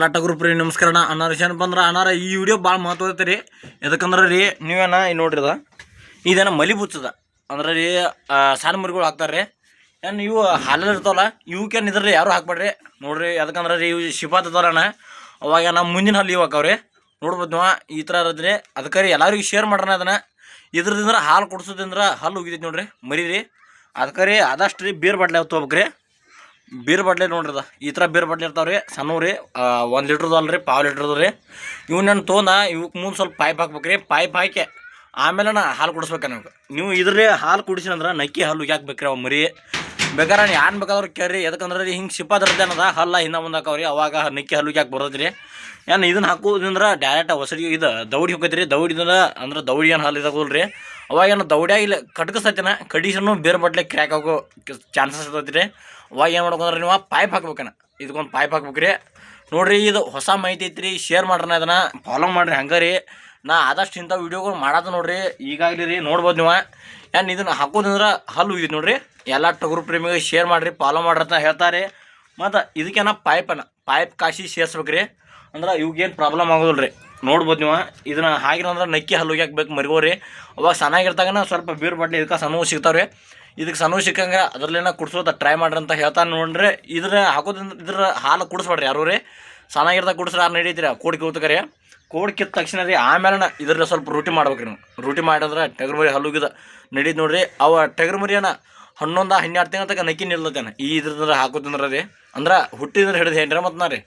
ಎಲ್ಲ ಗ್ರೂಪ್ ರೀ ನಮಸ್ಕಾರ ಅನ್ನಾರ ಏನಪ್ಪ ಅಂದ್ರೆ ಅನ್ನಾರ ಈ ವಿಡಿಯೋ ಭಾಳ ಮಹತ್ವ ಐತೆ ರೀ. ಯಾಕಂದ್ರೆ ರೀ ನೀವೇನ ನೋಡ್ರಿ ಇದೇನ ಮಲಿ ಬುಚ್ಚದ ಅಂದ್ರೆ ರೀ ಸಣ್ಣ ಮರಿಗಳು ಹಾಕ್ತಾರೆ ರೀ. ಏನು ಇವು ಹಾಲಲ್ಲಿ ಇರ್ತಾವಲ್ಲ ಇವಕ್ಕೇನು ಇದ್ರಿ ಯಾರು ಹಾಕ್ಬೇಡ್ರಿ ನೋಡ್ರಿ. ಯಾಕಂದ್ರೆ ರೀ ಇವು ಶಿಪಾತದವರಣ ಅವಾಗ ನಮ್ಮ ಮುಂದಿನ ಹಲ್ಲು ಇವು ಹಾಕವ್ರಿ ನೋಡ್ಬೋದು ನೀವು ಈ ಥರ ಇರದ್ರಿ. ಅದಕ್ಕೆ ರೀ ಎಲ್ಲರಿಗೂ ಶೇರ್ ಮಾಡ್ರಿ ಅದನ್ನು. ಇದ್ರದಿಂದ ಹಾಲು ಕುಡ್ಸೋದ್ರಿಂದ ಹಲ್ಲು ಹೋಗಿದೈತಿ ನೋಡ್ರಿ ಮರಿ ರೀ. ಅದಕ್ಕೆ ರೀ ಆದಷ್ಟು ರೀ ಬೀರ್ ಬಾಟ್ಲಿ ತೊಗೋಬೇಕ್ರಿ. ಬೀರ್ ಬಾಟ್ಲಿ ನೋಡ್ರಿ ಈ ಥರ ಬೀರ್ ಬಾಟ್ಲಿ ಇರ್ತಾವೆ ರೀ ಸಣ್ಣವು ರೀ. 1 ಲೀಟ್ರದ್ದು ಅಲ್ಲ ರೀ, 1/2 ಲೀಟ್ರದ್ದು ರೀ. ಇವನ್ನ ತೊಗೊಂಡು ಇವಕ್ಕೆ ಮುಂದೆ ಸ್ವಲ್ಪ ಪೈಪ್ ಹಾಕ್ಬೇಕು ರೀ. ಪೈಪ್ ಹಾಕಿ ಆಮೇಲೆ ಹಾಲು ಕುಡಿಸ್ಬೇಕು ನೀವು ಇದ್ರಿ ಹಾಲು ಕುಡಿಸಿನಂದ್ರೆ ನಕ್ಕಿ ಹಾಲು ಯಾಕೆ ಬೇಕ್ರಿ ಅವು ಮರಿ ಬೇಕಾದ್ರೆ ಏನು ಬೇಕಾದ್ರೂ ಕೇಳ್ರಿ. ಯಾಕಂದ್ರೆ ರೀ ಹಿಂಗೆ ಸಿಪ್ಪಾದ್ರದ್ದು ಏನದ ಹಲ್ಲ ಹಿಂದೆ ಮುಂದೆ ಹಾಕವ್ರಿ ಅವಾಗ ನಕ್ಕಿ ಹಾಲು ಯಾಕೆ ಬರೋದ್ರಿ. ಏನು ಇದನ್ನು ಹಾಕೋದ್ರಿಂದ ಡೈರೆಕ್ಟ್ ಹೊಸಡಿ ಇದು ದೌಡಿ ಹೋಗೈತೆ ರೀ. ದೌಡಿದ್ರೆ ಅಂದ್ರೆ ದೌಡಿ ಏನು ಹಾಲು ಇದಾಗೋಲ್ಲ ರೀ. ಅವಾಗ ಏನು ದೌಡ್ಯಾಗ ಇಲ್ಲ ಕಟ್ಕಸತ್ತಿನ ಕಡಿಸನ್ನು ಬೇರೆ ಬಟ್ಲೆ ಕ್ರ್ಯಾಕ್ ಆಗೋ ಚಾನ್ಸಸ್ ಇರ್ತೈತಿ ರೀ. ಅವಾಗ ಏನು ಮಾಡ್ಬೇಕಂದ್ರೆ ನೀವು ಪೈಪ್ ಹಾಕ್ಬೇಕನ ಇದಕ್ಕೊಂದು ಪೈಪ್ ಹಾಕ್ಬೇಕು ರೀ. ನೋಡಿರಿ ಇದು ಹೊಸ ಮಾಹಿತಿ ಐತ್ರಿ, ಶೇರ್ ಮಾಡ್ರಿ, ಅದನ್ನು ಫಾಲೋ ಮಾಡಿರಿ. ಹಂಗೆ ರೀ ನಾ ಆದಷ್ಟು ಇಂಥ ವೀಡಿಯೋಗಳು ಮಾಡೋದು ನೋಡಿರಿ. ಈಗಾಗಲೇ ರೀ ನೋಡ್ಬೋದು ನೀವು. ಏನು ಇದನ್ನು ಹಾಕೋದಂದ್ರೆ ಹಲ್ಲು ಹೋಗಿದ್ದು ನೋಡಿರಿ. ಎಲ್ಲ ಟಗರು ಪ್ರೇಮಿಗೆ ಶೇರ್ ಮಾಡಿರಿ, ಫಾಲೋ ಮಾಡ್ರಿ ಅಂತ ಹೇಳ್ತಾರೆ. ಮತ್ತು ಇದಕ್ಕೇನ ಪೈಪ್ ಕಾಶಿ ಸೇರ್ಸ್ಬೇಕು ರೀ. ಅಂದ್ರೆ ಇವಾಗೇನು ಪ್ರಾಬ್ಲಮ್ ಆಗೋದಿಲ್ಲ ರೀ. ನೋಡ್ಬೋದು ನೀವು ಇದನ್ನು ಹಾಗಿರಂದ್ರೆ ನಕ್ಕಿ ಹಲ್ಲು ಹೋಗ್ಯಾಕೆ ಬೇಕು ಮರಿಗೋರಿ. ಅವಾಗ ಚೆನ್ನಾಗಿರ್ತಾಗನ ಸ್ವಲ್ಪ ಬೀರ್ ಬಾಟ್ಲಿ ಇದಕ್ಕೆ ಸಣ್ಣವು ಸಿಗ್ತಾವೆ ರೀ. ಇದಕ್ಕೆ ಸಣ್ಣವು ಸಿಕ್ಕಂಗೆ ಅದರಲ್ಲೇನ ಕುಡಿಸೋದು ಟ್ರೈ ಮಾಡ್ರಿ ಅಂತ ಹೇಳ್ತಾನೆ ನೋಡ್ರಿ. ಇದ್ರ ಹಾಕೋದ್ರಿಂದ ಇದ್ರ ಹಾಲು ಕುಡಿಸ್ಬೇಡ್ರಿ ಯಾರು ರೀ. ಚೆನ್ನಾಗಿರ್ದಾಗ ಕುಡಿಸ್ರೆ ಯಾರು ನಡೀತೀರಿ ಕೋಡಿ ಕಿತ್ತಕರಿ. ಕೋಡಿ ಕಿತ್ತ ತಕ್ಷಣ ರೀ ಆಮೇಲೆ ಇದ್ರಲ್ಲಿ ಸ್ವಲ್ಪ ರೂಟಿ ಮಾಡ್ಬೇಕು ರೀ. ರೂಟಿ ಮಾಡಿದ್ರೆ ಟಗರು ಮರಿ ಹಲ್ಲುಗಿದ ನಡೀತು ನೋಡ್ರಿ. ಅವ ಟಗರು ಮರಿಯನ 11-12 ತಿಂಗಳ ತನಕ ನಕ್ಕಿ ನಿಲ್ಲತೇನೆ ಈ ಇದ್ರದ್ರೆ ಹಾಕೋದಂದ್ರೆ ರೀ. ಅಂದ್ರೆ ಹುಟ್ಟಿದ್ರೆ ಹಿಡಿದು ಹೇಳ್ರಿ ಮತ್ತು ನಾ ರೀ